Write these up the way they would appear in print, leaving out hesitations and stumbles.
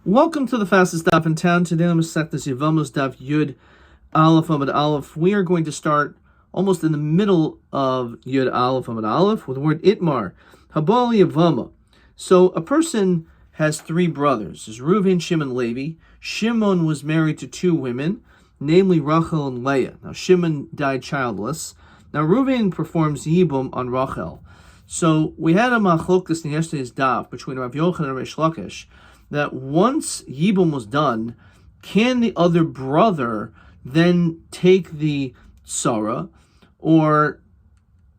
Welcome to the fastest daf in town. Today I'm Masechtas Yevamot daf Yud Aleph Amud Aleph. We are going to start almost in the middle of Yud Aleph Amud Aleph with the word Itmar. Habal Yevamot. So a person has three brothers. There's Reuven, Shimon, Levi. Shimon was married to two women, namely Rachel and Leah. Now Shimon died childless. Now Reuven performs Yibum on Rachel. So we had a machlokas in yesterday's daf between Rav Yochanan and Reish Lakish that once Yibum was done, can the other brother then take the Sarah, or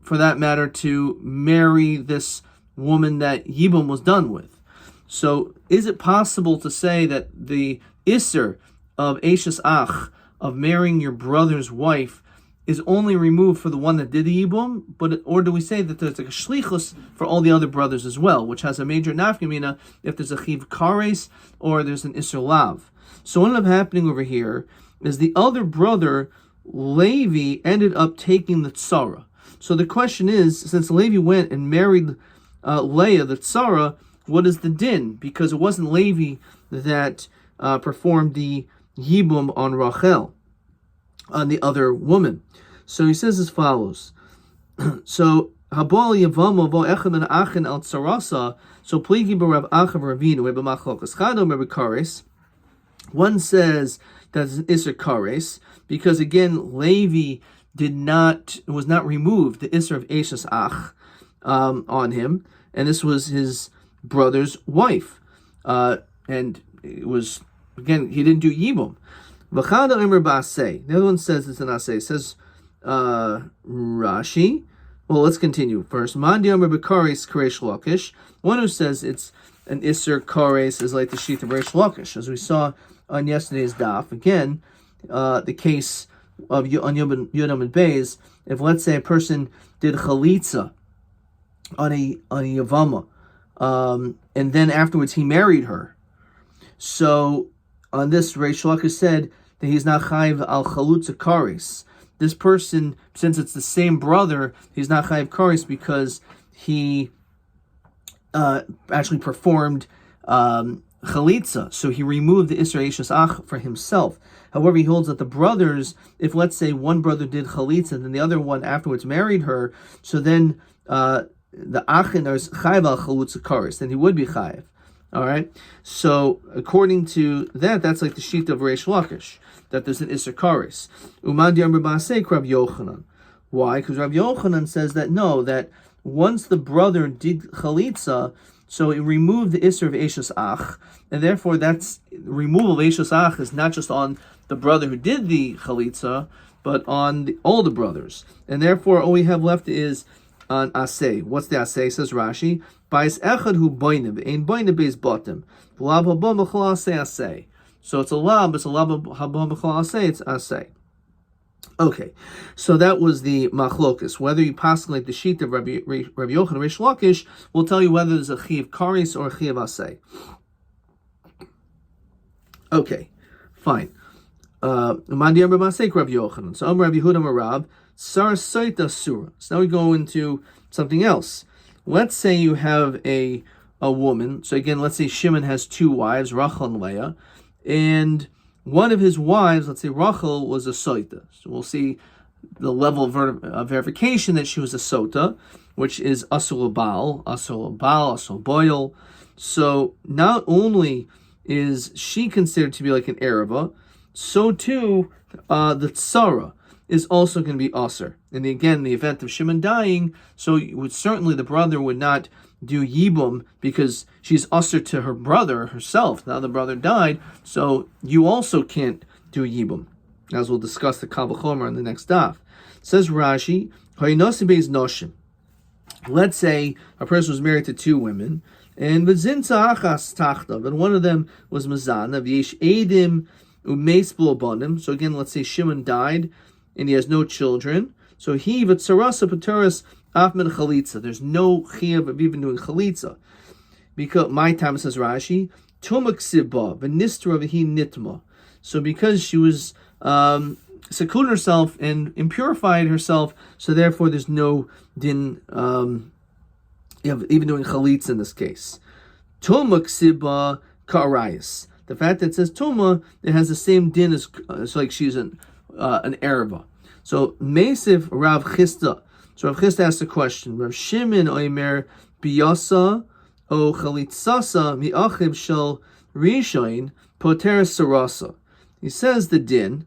for that matter, to marry this woman that Yibum was done with? So is it possible to say that the Isser of Eishes Ach, of marrying your brother's wife, is only removed for the one that did the Yibum, or do we say that there's like a shlichus for all the other brothers as well, which has a major nafkamina if there's a chiv kares or there's an Isser Lav? So what ended up happening over here is the other brother, Levi, ended up taking the tzara. So the question is, since Levi went and married Leah, the tzara, what is the din? Because it wasn't Levi that performed the Yibum on Rachel, on the other woman. So he says as follows. So Habal Yevamo vo echem and achen al tzarasa. So pligi b'Rav Achav Ravinu b'machlokas chadom b'kares. One says that it's an Isser Kares because again Levi was not removed the Isser of Eishes Ach on him, and this was his brother's wife, and it was again he didn't do Yibum. The other one says it's an asay. It says Rashi. Well, let's continue first. One who says it's an Isser Kares is like the sheath of Reish Lakish, as we saw on yesterday's daf. Again, the case of on Yom and Beis, if let's say a person did chalitza on a Yevamot, and then afterwards he married her. So on this, Reish Lakish said that he's not chayiv al chalutza kares. This person, since it's the same brother, he's not chayiv kares because he actually performed chalitza. So he removed the Isser Eishes Ach for himself. However, he holds that the brothers, if let's say one brother did chalitza and then the other one afterwards married her, so then the Achin is chayiv al chalutza kares, then he would be chayiv. All right. So according to that, that's like the sheet of Reish Lakish, that there's an Isser Kares. Uman Di'amr Ba'asei Rav Yochanan. Why? Because Rav Yochanan says that no, that once the brother did chalitza, so it removed the Isser of Eishes Ach, and therefore that's removal of Eishes Ach is not just on the brother who did the chalitza, but on all the brothers, and therefore all we have left is an asay. What's the asay? Says Rashi. Bais echad hu boinim, ein boinim beis bottom. Lab haba mechal asay asay. So it's a lab, haba mechal asay, it's asay. Okay, so that was the machlokus. Whether you pass like the sheet of Rabbi Yochanan Reish Lakish will tell you whether there's a chiv kares or a chiv asay. Okay, fine. Mandi Amar Masek Rav Yochanan. So Amar Rav Yehuda Marab. Sarasaita Surah. So now we go into something else. Let's say you have a woman. So again, let's say Shimon has two wives, Rachel and Leah, and one of his wives, let's say Rachel, was a Soita. So we'll see the level of verification that she was a Sota, which is Asul Baal, Asul Boil. So not only is she considered to be like an Araba, so too the Tzara is also going to be Aser. And again, the event of Shimon dying, so certainly the brother would not do Yibum because she's Aser to her brother herself. Now the brother died, so you also can't do Yibum, as we'll discuss the Kal V'chomer in the next daf. Says Rashi, let's say a person was married to two women, and v'zinza achas tachtav, and one of them was Mazana, v'yesh edim u'meis b'lo. So again, let's say Shimon died, and he has no children. So he v'tzarasa p'turas afmen chalitza. There's no chiyuv of even doing chalitza. Because my time, says Rashi, tumak sibba v'nistra v'hi nitma. So because she was secluded herself and impurified herself, so therefore there's no din even doing chalitza in this case. Tumak sibba ka'arayis. The fact that it says tuma, it has the same din as it's like she's an erva. So Meisiv Rav Chisda. So Rav Chisda asked the question: Rav Shimon Oimer biyasa o chalitzasa mi'achiv shel rishoin poteres sarasa. He says the din,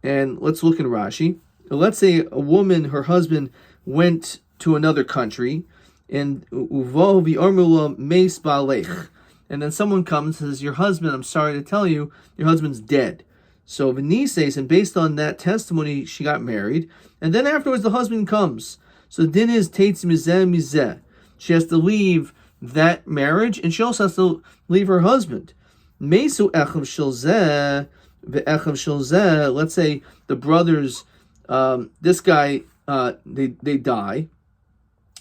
and let's look in Rashi. Let's say a woman, her husband went to another country, and uvo v'armula meis ba'alech, and then someone comes and says, "Your husband, I'm sorry to tell you, your husband's dead." So Venises, and based on that testimony, she got married, and then afterwards the husband comes. So the din is teitz mizeh mizeh. She has to leave that marriage, and she also has to leave her husband. Meisu echav shel zeh ve'echav shel zeh. Let's say the brothers, this guy, they die.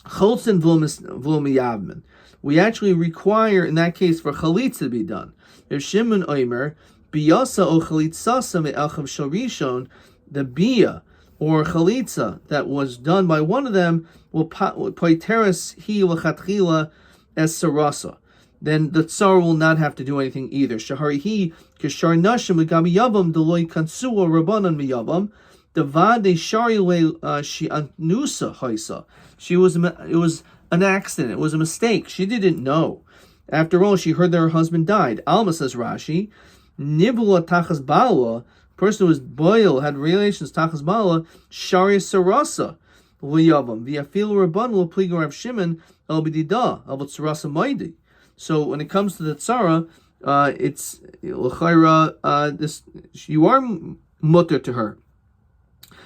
Cholzen v'lo. We actually require in that case for chalitza to be done. If Shimon Oimer biyasa o chalitzasa me'achav shel rishon, the bia or chalitza that was done by one of them will poiteres hi l'chatchila es sarasa. Then the tsar will not have to do anything either. Shahari hi kishar nashim l'gami yavam deloy kansua rabbanan miyavam devade shari le shi'anusa haisa. It was an accident. It was a mistake. She didn't know. After all, she heard that her husband died. Alma, says Rashi, nibula tachas bala, person who was boil, had relations tachas bala, shari sarasa liyavam v'afil rabban will pligo Rav Shimon el b'dida el sarasa maidi. So when it comes to the tzara, it's l'chayra. This you are mutter to her.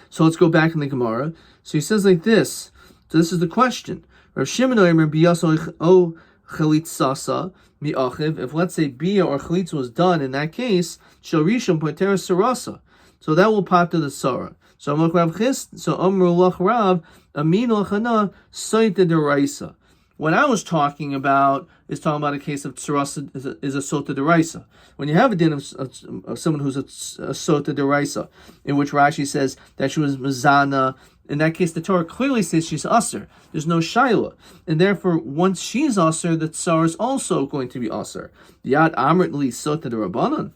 So let's go back in the Gemara. So he says like this. So this is the question. Rav Shimon Omer biyasa o chalitzasa mi'achiv. If let's say bia or chalitza was done in that case, shel rishon poteres sarasa. So that will pop to the tzara. So Amar Rav Chis. So Amar Lach Rav Amin Lachana Soita Deraisa. What I was talking about is talking about a case of tzarasa is a sota deraisa. When you have a din of someone who's a sota deraisa, in which Rashi says that she was mazana, in that case the Torah clearly says she's aser. There's no shaila, and therefore once she's aser, the tsar is also going to be aser. Yad amritli sota derabanan.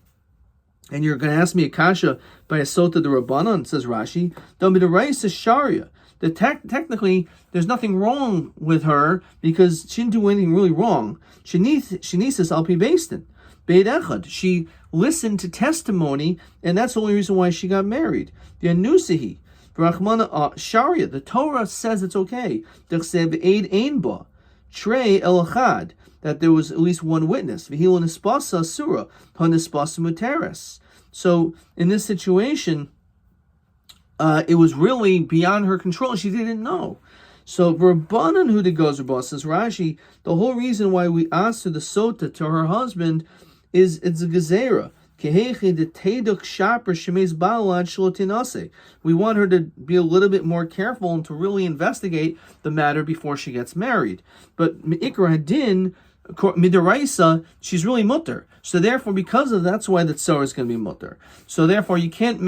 And you're going to ask me a kasha by a sota derabanan, says Rashi. Don't be deraisa sharia. Technically, there's nothing wrong with her because she didn't do anything really wrong. Shenisis alpi bastin, beid echad. She listened to testimony, and that's the only reason why she got married. The anusihi, v'rachmana sharia. The Torah says it's okay. D'chsev eid ein ba, trei el echad, that there was at least one witness. V'hilo nispasa asura, hanispasa muteres. So in this situation, it was really beyond her control. She didn't know. So Rabbanan who goes Rabba, says Rashi, the whole reason why we asked her the sota to her husband is it's a gezerah. We want her to be a little bit more careful and to really investigate the matter before she gets married. But Ikra Hadin, Midaraisa, she's really mutter. So therefore, because of that's why the tzara is going to be mutter. So therefore, you can't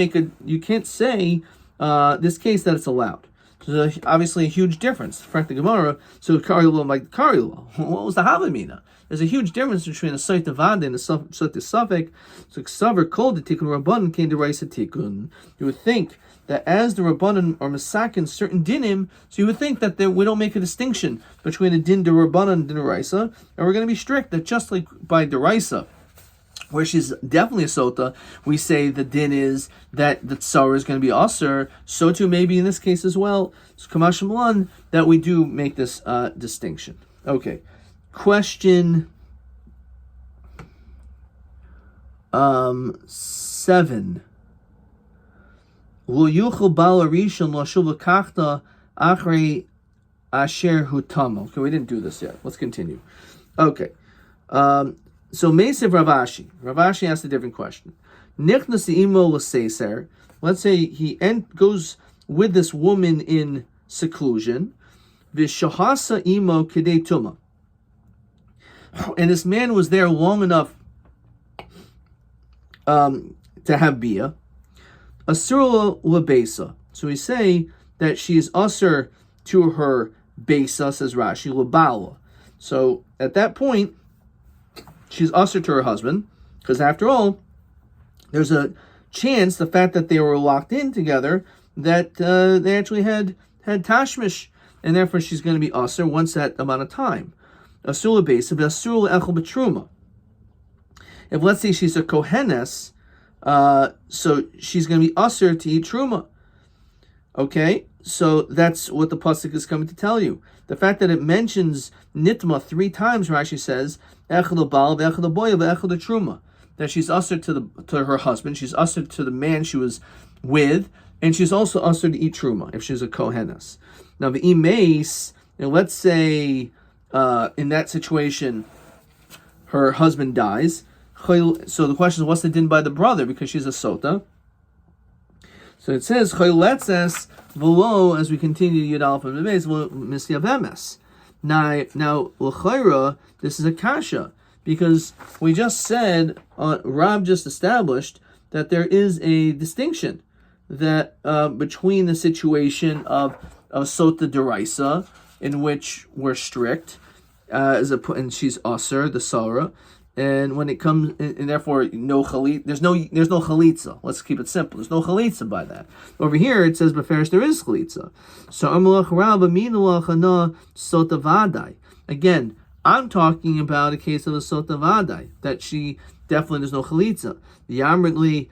say this case that it's allowed. So there's obviously a huge difference. Frank the Gemara, so Karila like Karila. What was the Havamina? There's a huge difference between a Sait Vada and a Sait Safek. So Ksaver called the Tikkun Rabbanan came to Raisa Tikkun. You would think that as the Rabbanan are Masakin certain dinim, so you would think that we don't make a distinction between a din de Rabbanan and din de Raisa, and we're going to be strict that just like by de Raisa, where she's definitely a sota, we say the din is that the tsar is going to be aser, so too maybe in this case as well. So Kamash Malan, that we do make this distinction. Okay. Question 7. Lo yuchel bal arishon lashuv l'kachta achrei asher hutama. Okay, we didn't do this yet. Let's continue. Okay. So Meisiv Ravashi. Ravashi asked a different question. Nichnas imo l'seiser. Let's say he goes with this woman in seclusion. V'shahasa imo kedei tuma. And this man was there long enough to have bia. Asura lebesa. So we say that she is usher to her besa, says Rashi, lebala. So at that point, she's usher to her husband. Because after all, there's a chance, the fact that they were locked in together, that they actually had tashmish, and therefore she's going to be aser once that amount of time. Asur basiv, asur echel betruma. If let's say she's a kohenes, so she's going to be aser to eat truma. Okay, so that's what the pasuk is coming to tell you. The fact that it mentions nitma 3 times, Rashi says, echel bal, echel boya, echel truma, that she's aser to her husband, she's aser to the man she was with, and she's also aser to eat truma if she's a kohenes. Now the imeis, let's say in that situation her husband dies. So the question is, what's the din by the brother, because she's a sota? So it says choyletzes v'lo, as we continue Yud Aleph and Beis misyavemes. Now l'chayra, this is a kasha, because we just said, Rab just established that there is a distinction that between the situation of sota deraisa, in which we're strict, and she's aser, the sarah, and when it comes, and therefore no chalit, there's no chalitza. Let's keep it simple. There's no chalitza by that. Over here it says beferish there is chalitza. So amalach rabba minulach ana sota vadai. Again, I'm talking about a case of a sota vadai, that she definitely there's no chalitza. Yamritli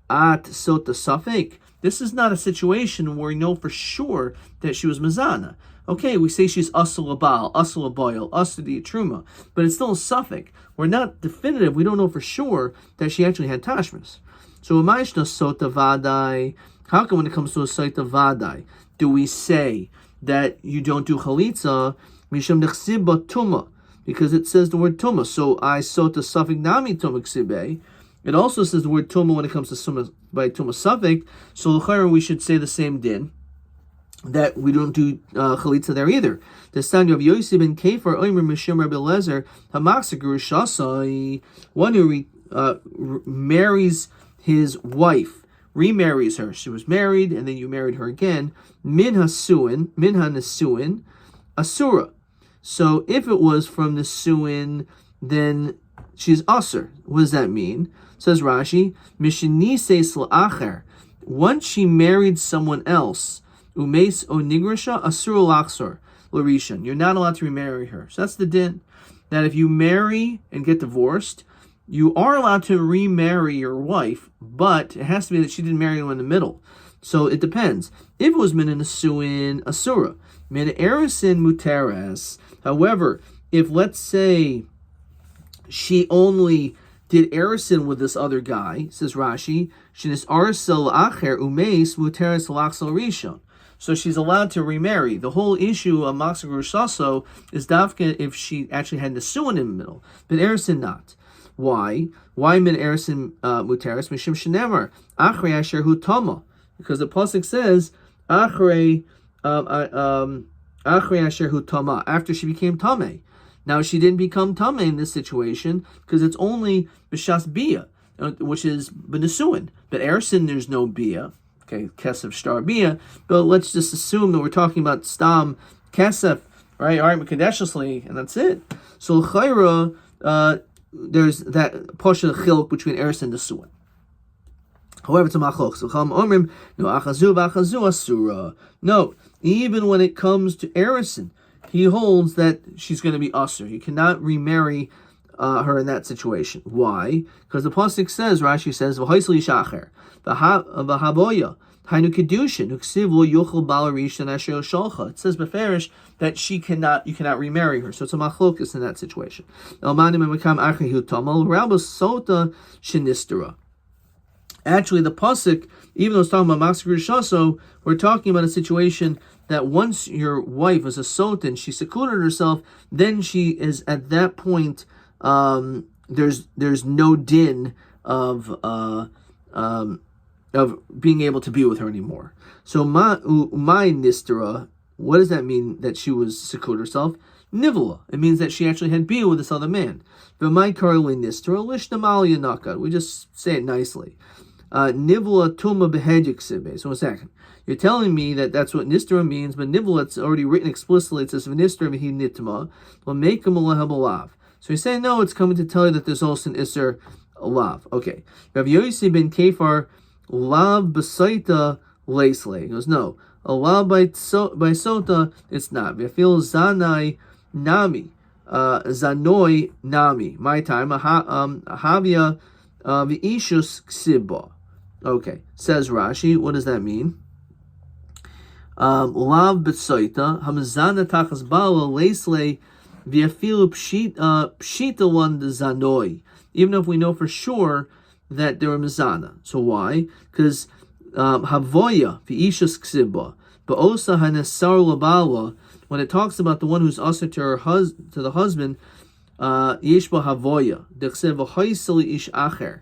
at sota safek. This is not a situation where we know for sure that she was mazana. Okay, we say she's asal abal, asal abayil, asal the truma, but it's still a suffix. We're not definitive. We don't know for sure that she actually had tashmis. So, umayishna sota vadai. How come when it comes to a sota vadai, do we say that you don't do chalitza misham nechsiba tuma, because it says the word tuma? So I sota suffix nami tuma ksibe. It also says the word tuma when it comes to suma by tuma suffix. So l'chayra we should say the same din, that we don't do chalitza there either. The stand of Yosef ben Kefar Omer Mishim Rabbi Lezer Hamasagur Shasai, one who marries his wife, remarries her. She was married, and then you married her again. Minha Nesuin, Asura. So if it was from Nesuin, then she's Aser. What does that mean? Says Rashi, Mishinises La'acher. Once she married someone else, Umes o nigrisha asur laxor larishan. You're not allowed to remarry her. So that's the din. That if you marry and get divorced, you are allowed to remarry your wife, but it has to be that she didn't marry you in the middle. So it depends. If it was min nesuin asura, min erisin muteres. However, if let's say she only did erisin with this other guy, says Rashi, shenis arsel acher umes muteres laxol rishon. So she's allowed to remarry. The whole issue of Maksar Saso is dafka if she actually had Nesuin in the middle, but Erisin not. Why? Why min Erisin muteris? Mishim shenemar achrei asher hu tama, because the pasuk says achrei asher hu tama, after she became tame. Now she didn't become tame in this situation because it's only b'shas bia, which is b'nesuin. But Erisin, there's no bia. Okay, kesef shtar bia, but let's just assume that we're talking about stam kesef, right? All right, mekadeshly, and that's it. So l'chayra, there's that posha chiluk between eris and nesuin. However, it's a machlok. So chum omrim no achazu v'achazu asura. No, even when it comes to erison, he holds that she's going to be asur. You cannot remarry her in that situation. Why? Because the pasuk says, Rashi says, "V'hoisli shacher v'haboya hainu kedushin uksiv lo yuchel bal rishon asher shalcha." It says beferish that you cannot remarry her. So it's a machlokus in that situation. Actually, the pasuk, even though it's talking about Maksar Shaso, we're talking about a situation that once your wife is a sotan, she secluded herself, then she is at that point. There's no din of being able to be with her anymore. So my nistera, what does that mean that she was secluded herself? Nivela. It means that she actually had bia with this other man. But my karli nistera lishnamalia nakat. We just say it nicely. Nivela tuma behedjik sibe. So a second. You're telling me that that's what nistera means, but nivela, it's already written explicitly. It says v'nistera v'hi nitma. Well, make him a. So he's saying, no, it's coming to tell you that there's also an isser lav. Okay. Rav Yossi ben Kefar lav b'saita leisle. He goes, no. A lav by sota, it's not. V'afil zanai nami. Zanoi nami. My time. Havia v'ishus ksiba. Okay. Says Rashi. What does that mean? Lav b'saita hamzana tachas bala leisle v'afilu pshita one zanoi. Even if we know for sure that they were mizana. So why? Because havoya v'ishus ksiba ba'osa hanesar labala. When it talks about the one who's usher to the husband, yeshba havoya dechsev v'hoiseli ish acher.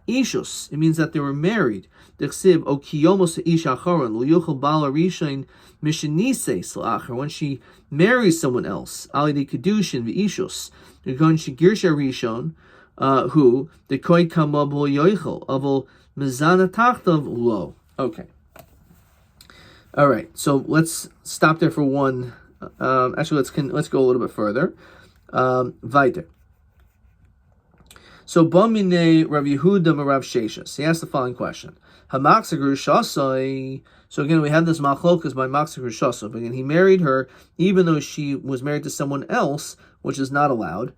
Ishus, it means that they were married. Dechsev o kiyomos ish acharon lo yochel bala rishain mishenises la'acher. When she marries someone else, ali de kedushin v'ishus, when she girsha rishon, who the koi kamab lo yochel avol mizana tachtav lo. Okay. All right. So let's stop there for one. Actually, let's go a little bit further. Weiter. So Bamine Rav Yehuda Rav Sheshas. He asked the following question: Hamaxagru Shasai. So again, we have this machlokas by Maxagru Shasai. But again, he married her even though she was married to someone else, which is not allowed.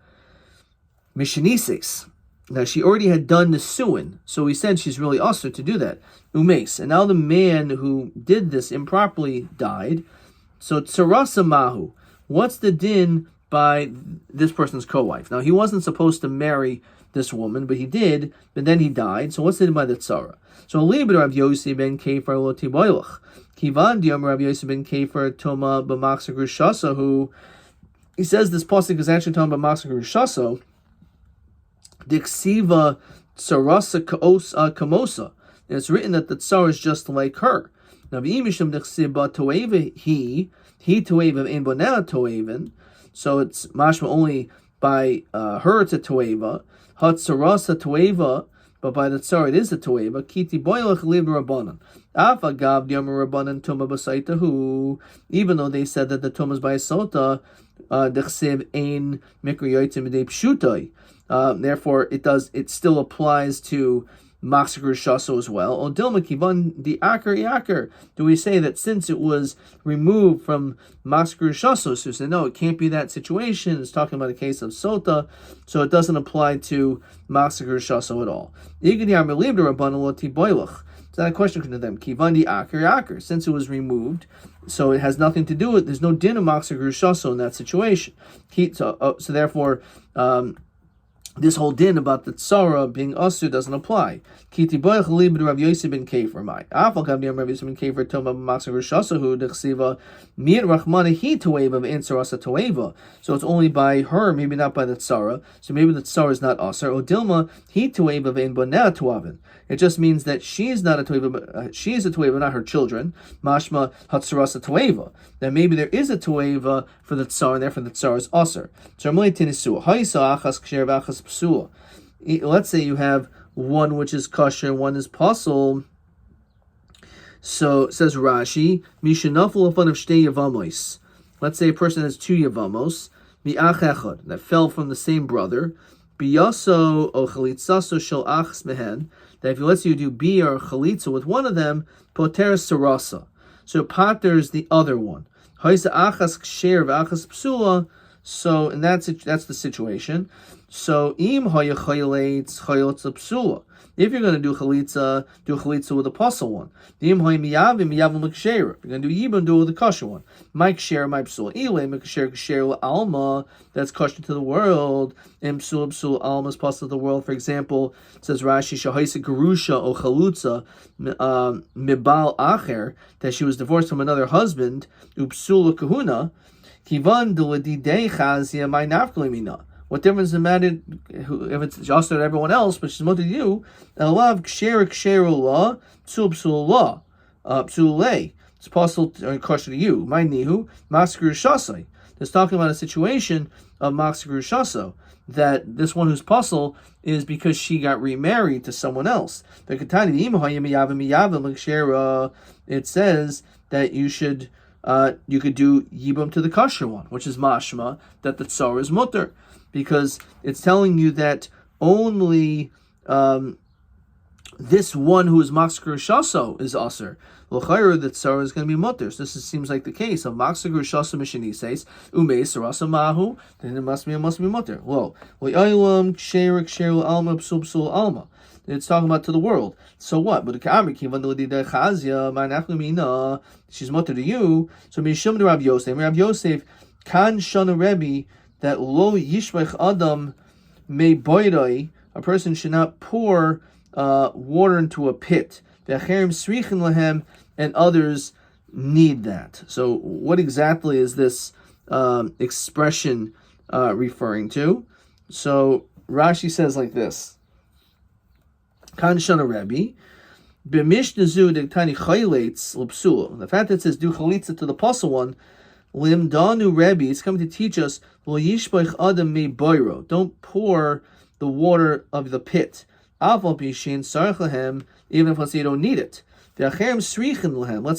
Mishanises. Now she already had done the suin, so he said she's really usher to do that. Umes. And now the man who did this improperly died. So tsarasa mahu. What's the din by this person's co-wife? Now he wasn't supposed to marry this woman, but he did, but then he died. So what's the din by the tzara? So a little bit of Rav Yossi ben Kefar lo tiboilach. Kivan diam Rav Yossi ben Kefar toma b'maxagru shasa, who he says this pasuk is actually talking about Maxagru shasa. Diksiva tsarasa kamosa. And it's written that the tsar is just like her. Now, v'imishim diksiba toeva he toeva in bonea toeven. So it's mashma only by her to toeva. Hatsarasa toeva, but by the tsar it is a toeva. Kiti boilach liv rabbanan. Afagav diamar rabbanan tuma basaita, who even though they said that the tumas by sota diksiv ein mikriyotim de pshutai. Therefore, it still applies to Maxagru Shaso as well. O Dilma Kivan the Aker Yaker. Do we say that since it was removed from Maxagru Shaso, so we say no, it can't be that situation. It's talking about a case of Sota, so it doesn't apply to Maxagru Shaso at all. So that question comes to them. Kivan the Aker Yaker. Since it was removed, so it has nothing to do with. There's no din of Maxagru Shaso in that situation. So therefore. This whole din about the tzara being usher doesn't apply. Kiti boich libed Rav Yossi ben Kefar mai. Afal kav diam Rav Yossi ben Kefar toma b'maxagru shasahu dechsiva mir rachmana he toeva v'intzarasa toeva. So it's only by her, maybe not by the tzara. So maybe the tzara is not usher. O dilma he toeva v'in bonea toavin. It just means that she is not a toeva. She is a toeva, not her children. Mashma hatzarasa toeva. That maybe there is a toeva for the tzar, and therefore the tzar is usher. So let's say you have one which is kosher and one is pasul. So says Rashi, Mishanafel of shtei Yevamos. Let's say a person has two Yevamos, mi'ach echad, that fell from the same brother. Biyaso o chalitzaso shel achs mehen. That if he lets you do bi or chalitza with one of them, poter sarasa. So it paters the other one. Haisa achas ksher v'achas psula. So, and that's the situation. So, im hayachayilates chayotza psula. If you're going to do chalitza with a pasul one. Im hayimiyavim l'kshera. If you're going to do yibam, do it with a kosher one. My ksher, my psula. Ile m'ksher ksher alma. That's kosher to the world. Im psula alma is pasul to the world. For example, it says Rashi shahaisa gerusha o chalutza mibal acher, that she was divorced from another husband. Upsula kahuna. Kivan duladidei chazia my nafkalimina. What difference does it matter if it's just to everyone else, but she's more to you? Elav ksher ksherullah psul psulullah psulei. It's possible to kosher to you. My nihu maxagru shasai. It's talking about a situation of maxagru shaso, that this one who's puzzle is because she got remarried to someone else. It says that you should. You could do yibam to the kosher one, which is mashma that the tsar is mutter, because it's telling you that only this one who is Maxker Shaso is Aser. L'chayr, that Sarah is going to be mutter. So seems like the case of Maxker Shaso Mishanises, Ume Sarasa Mahu, then it must be mutter. Well, Le'aylam, Ksherik, Sheril Alma, Psul Alma. It's talking about to the world. So what? But the Ka'amri, Kivan Lidida Chazia, Manachlamina, she's mutter to you. So Mishum to Rav Yosef. Rav Yosef, Kan Shana Rebbe, that Lo Yishvech Adam Me Boirai, a person should not pour water into a pit. And others need that. So what exactly is this expression referring to? So Rashi says like this. Kan Shana Rebbe, the fact that it says do chalitza to the puzzle one, Limdanu Rebbe, it's coming to teach us, don't pour the water of the pit. Even if, let's say, you don't need it. Let's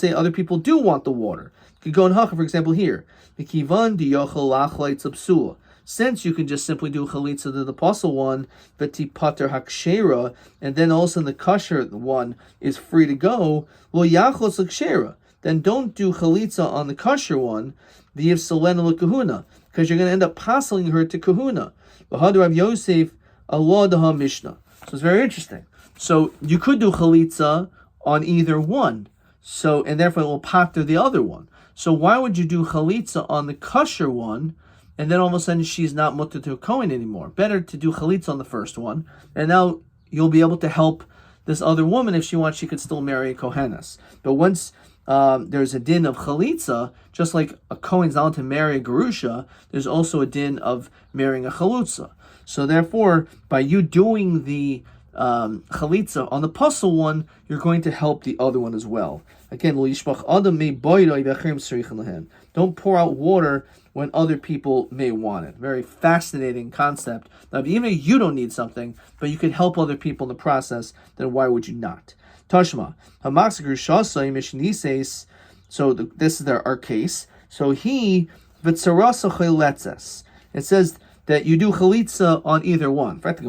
say other people do want the water. You could go in Hacha, for example, here. Since you can just simply do chalitza to the apostle one, pater hakshera, and then also the kosher one is free to go, then don't do chalitza on the kosher one, because you're going to end up passing her to kahuna. Yosef, Allah daha Mishnah. So it's very interesting. So you could do chalitza on either one. So, and therefore it will pater the other one. So why would you do chalitza on the kosher one, and then all of a sudden she's not mutter to a Kohen anymore? Better to do chalitza on the first one, and now you'll be able to help this other woman. If she wants, she could still marry a Kohenes. But once there's a din of chalitza, just like a Kohen's not allowed to marry a Gerusha, there's also a din of marrying a chalutza. So therefore, by you doing the chalitza on the puzzle one, you're going to help the other one as well. Again, don't pour out water when other people may want it. Very fascinating concept. Now, even if you don't need something, but you could help other people in the process, then why would you not? Tashma, so this is our case. So he, it says that you do chalitza on either one. What do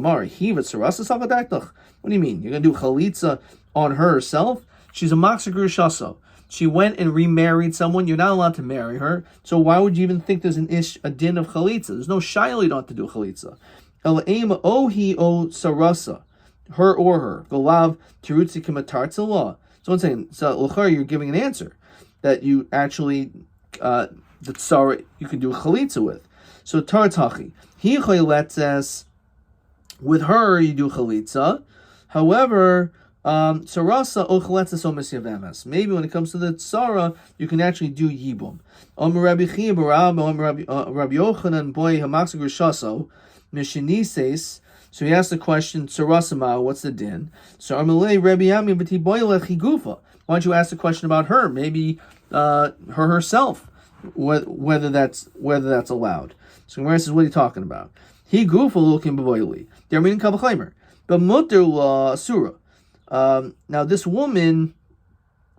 you mean? You're going to do chalitza on herself? She's a Maxagur Shaso. She went and remarried someone. You're not allowed to marry her. So why would you even think there's a din of chalitza? There's no shaila you don't have to do chalitza. Elaima ohi o sarasa. Her or her. Golav tirutzi kamatartzala. So I'm saying, so you're giving an answer that you actually, the tsara you can do chalitza with. So tartachi. He chayletzes, with her you do chalitza. However, sarasa o chaletzes o mesyavemes. Maybe when it comes to the tsara, you can actually do yibum. Rabbi Chia Rabbi Yochanan boy hamaxagur shaso mishinises. So he asked the question, sarasama, what's the din? So Amalei Rabbi Yami v'ti boylech higufa. Why don't you ask the question about her? Maybe her herself, whether that's allowed. So Gemara says, what are you talking about? He gufa looking b'boyli. They're meaning kabachaymer. But mutter la surah. Now this woman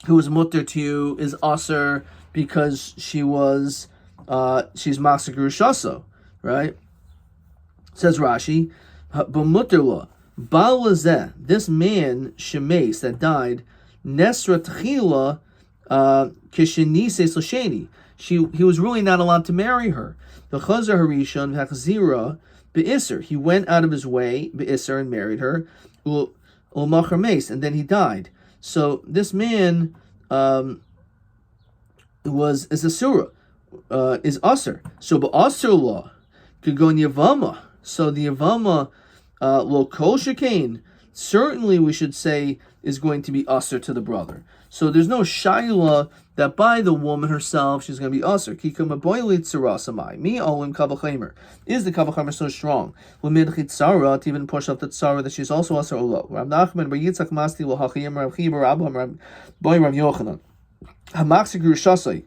who is mutter to you is aser because she's she's masagur shaso, right? Says Rashi, but mutter la balazeh. This man shemes that died nesra tchila kishenise slasheni. He was really not allowed to marry her. The Chazar Harishon Hachzira Be'isr. He went out of his way Be'isr and married her. Ulmachar Mace, and then he died. So this man is a surah, is Asr. So Ba'asr law could go in Yevamot. So the Yevamot lo kol shekain, certainly we should say is going to be Asr to the brother. So there's no shaila that by the woman herself she's going to be usher. Kikum aboilit sarasamai. Mi olim kavachamer. Is the kavachamer so strong? Lamid chitzara to even push up the tzara that she's also usher olo. Rav Nachman bar Yitzchak Masti lo hachiyim Rav Chibar Abba Rav Boy Rav Yochanan. Hamaxigru shasai.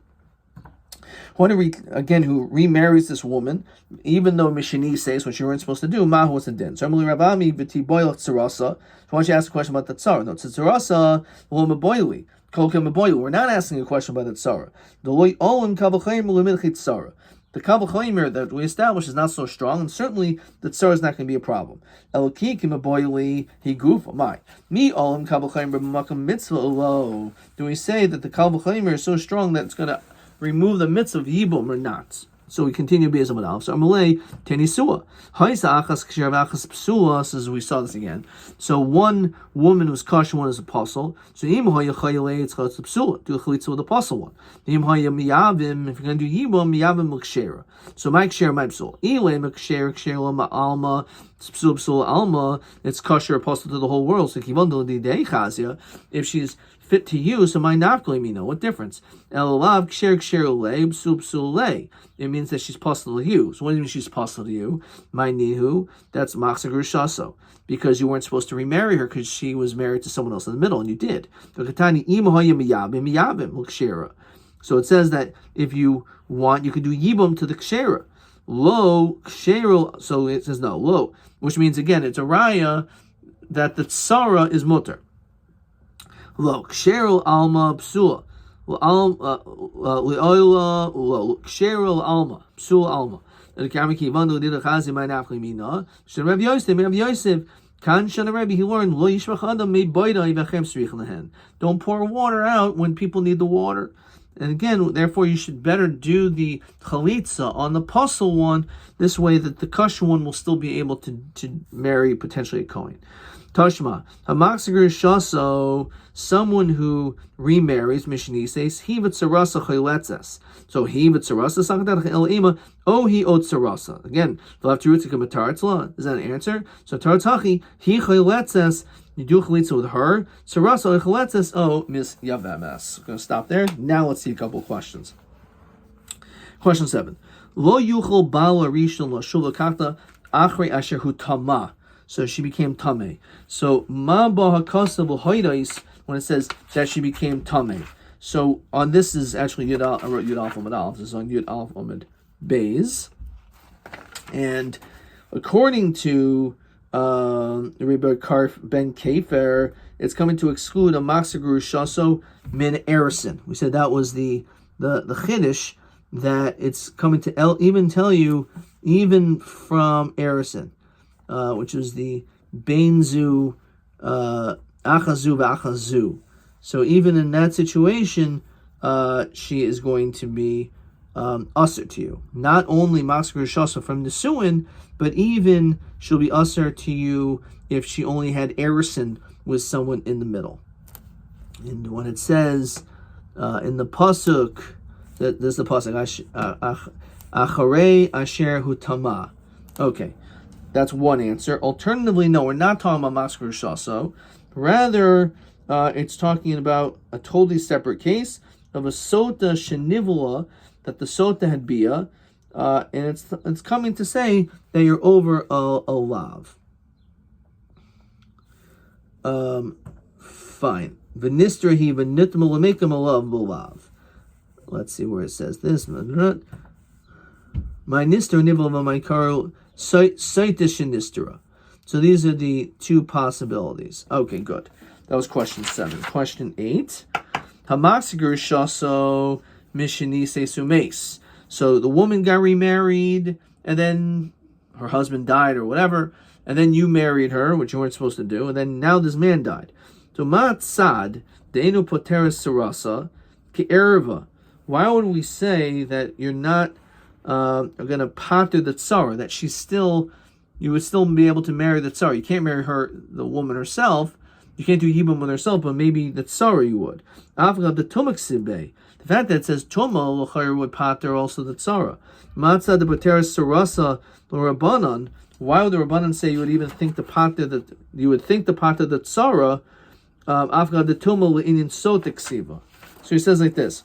One who remarries this woman, even though Mishani says what you weren't supposed to do, Mahu was a din. So Emily Ravami v'ti boil tzarasa. So why don't you ask a question about the tzara? No, tzarasa lo maboili. We're not asking a question about the tzara. The loy olim kavachayim l'milchit tzara. the Kal V'chomer that we established is not so strong, and certainly the tsar is not going to be a problem. Elokikim aboili he goof my me olam Kal V'chomer b'makam mitzvah olo. Do we say that the Kal V'chomer is so strong that it's going to remove the mitzvah of yibum or not? So we continue Be'ez Amud Aleph. So Amalei Tenisua. Haisa Achas Ksher Achas Psula, as we saw this again. So one woman was kosher, one is apostle. So Im Haya Chayele it's Chatz Psula. Do a Chalitza with the apostle one. Im Haya Miyavim, if you're going to do Yibum, Miyavim Mekshera. So my Ksher, my Psul. Ile Mekshera, Ksher Lama Alma, Psul Psul Alma, it's kosher apostle to the whole world. So Kivandal Didei Chazia, if she's fit to you, so my nafkali mina. What difference? Elalav ksher ksher ulei psul psul ulei. It means that she's possible to you. So what do you mean she's possible to you? My nihu, that's machzagur shaso, because you weren't supposed to remarry her because she was married to someone else in the middle, and you did. So it says that if you want, you could do yibum to the kshera. Lo kshero. So it says no lo, which means again it's a raya that the tsara is mutter. Lo kshero alma psula. Kshero alma psula alma. And Kamiki Vandu did a chazi my nafli mina. Should Rabbi Yosef kan shana Rabbi he learned lo yishmach adam me boida ivachem srich lehen. Don't pour water out when people need the water. And again, therefore, you should better do the chalitza on the puzzle one. This way, that the kosher one will still be able to marry potentially a kohen. Tashma hamaxiger shaso, someone who remarries mishnises he v'tzarasa chayletzes. So he v'tzarasa sakadach el ima oh he otzarasa. Again, they'll have to root to come a taratzla. Is that an answer? So taratzachi he chayletzes. You do chalitza with her. Sarasa chaletzes oh Miss Yevamot. We're going to stop there. Now let's see a couple of questions. Question 7. Lo yuchol bala rishon l'shuv l'kachta achrei asher hu tama. So she became tame. So ma b'hakasa v'hoidais when it says that she became tame. So on this is actually Yud I wrote Yud Alpha Amud Aleph. This is on Yud Alpha Amud Beis. And according to Rabbi Karf Ben Kafer, it's coming to exclude a Masagur Shaso Min Erison. We said that was the Chiddush, that it's coming to even tell you even from Erison, which is the Beinzu Achazu V'Achazu. So even in that situation, she is going to be usher to you. Not only Masagur Shaso from the Suin, but even she'll be usher to you if she only had erison with someone in the middle. And when it says in the pasuk, that this is the pasuk, acharei asher hu tama. Okay, that's one answer. Alternatively, no, we're not talking about masker shaso. Rather, it's talking about a totally separate case of a sota shenivula, that the sota had bia. And it's coming to say that you're over a lav. Fine. V'nistra v'nitma l'mekam alav b'lav. Let's see where it says this. My nistra nivla my karo saitish nistra. So these are the two possibilities. Okay, good. That was question 7. Question 8. Hamaksigur shaso mishinise sumes. So the woman got remarried, and then her husband died or whatever, and then you married her, which you weren't supposed to do, and then now this man died. So ma'atzad de'enu poteres sarasa ke'erva. Why would we say that you're not going to pater the tzara, that you would still be able to marry the tzara? You can't marry her, the woman herself. You can't do yibum with herself, but maybe the tzara you would. After the tumak. The fact that it says Tuma l'chayr would pater also the tzara. Matzah the pateres sarasa l'Rabbanan. Why would the Rabbanan say you would even think the pater that you would think the pater the tzara? After the Tuma l'inin sotik siva. So he says like this.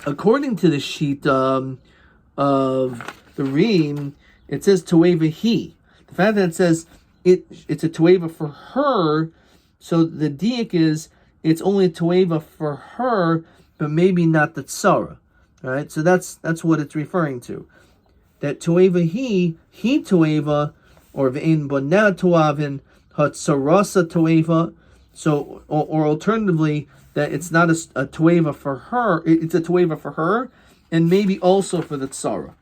According to the sheet of the Reem, it says toeva he. The fact that it says it's a toeva for her, so the diak is it's only a toeva for her, but maybe not the tzara, right? So that's what it's referring to. That toeva he toeva, or ve'in boneh toavin hatzarasa toeva. So, or alternatively, that it's not a toeva for her. It's a toeva for her, and maybe also for the tzara.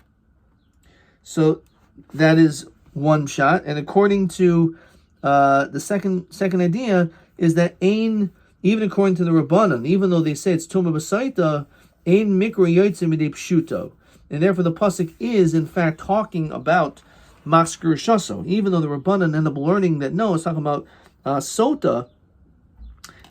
So that is one shot. And according to the second idea is that even according to the Rabbanan, even though they say it's Tumah B'Saita, ein mikra yotzei midei pshuto. And therefore the pasuk is in fact talking about Masker Shaso, even though the Rabbanan end up learning that no, it's talking about Sota,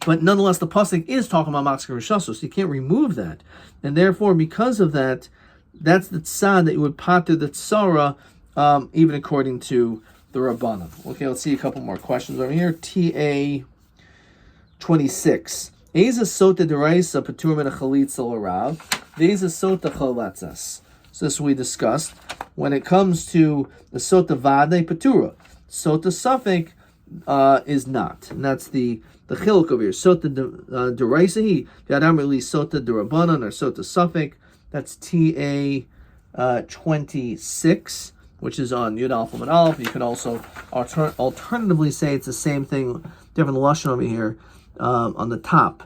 but nonetheless the pasuk is talking about Masker Shaso, so you can't remove that. And therefore, because of that, that's the tzad that you would pater the tzara, even according to the Rabbanan. Okay, let's see a couple more questions over here. TA 26. Eza sota deraisa patur min chalitza l'rav. Veza sota chalatzas. So this we discussed. When it comes to the sota vade patura, sota suffix is not, and that's the chiluk over here. Sota deraisa he yadam really sota derabanan or sota suffix. That's TA 26, which is on Yud Alpha and Aleph. You can also alternatively say it's the same thing, different lashon over here on the top.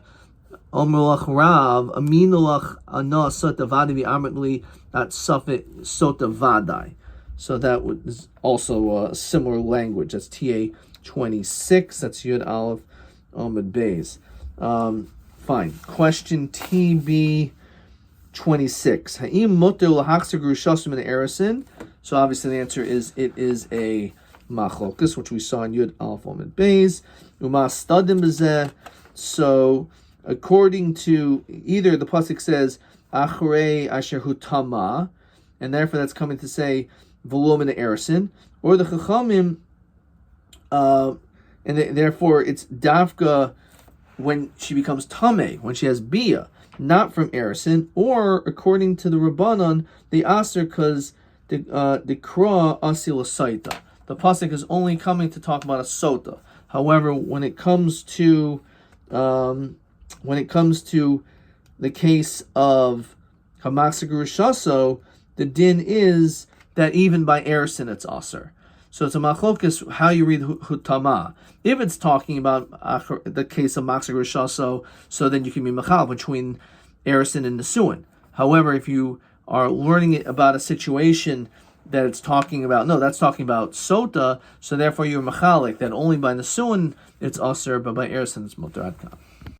Omerlach Rav Aminulach Ana Sota Vadi Amritli at Safit Sota Vadai. So that is also a similar language. That's TA 26. That's Yud Aleph Amud Beis. Fine. Question TB 26. Ha'im moter lahachzer grushasim in erisin. So obviously the answer is it is a machlokas, which we saw in Yud Aleph Amud Beis. Umas stadim bezeh. So according to either the pasuk says achrei asher hutama, and therefore that's coming to say v'lo min erisin, or the chachamim, and therefore it's davka when she becomes tameh, when she has bia, not from erisin, or according to the Rabbanan, they aser because the kra asil saita. The pasuk is only coming to talk about a sota. However, when it comes to the case of Hamasagur Shaso, the din is that even by erisin it's aser. So it's a machlokas how you read hutama. If it's talking about the case of Masagur Shaso, so then you can be machal between erisin and nesuin. However, if you are learning it about a situation that it's talking about, no, that's talking about sota, so therefore you're machalik, that only by nesuin it's aser, but by erisin it's mutar.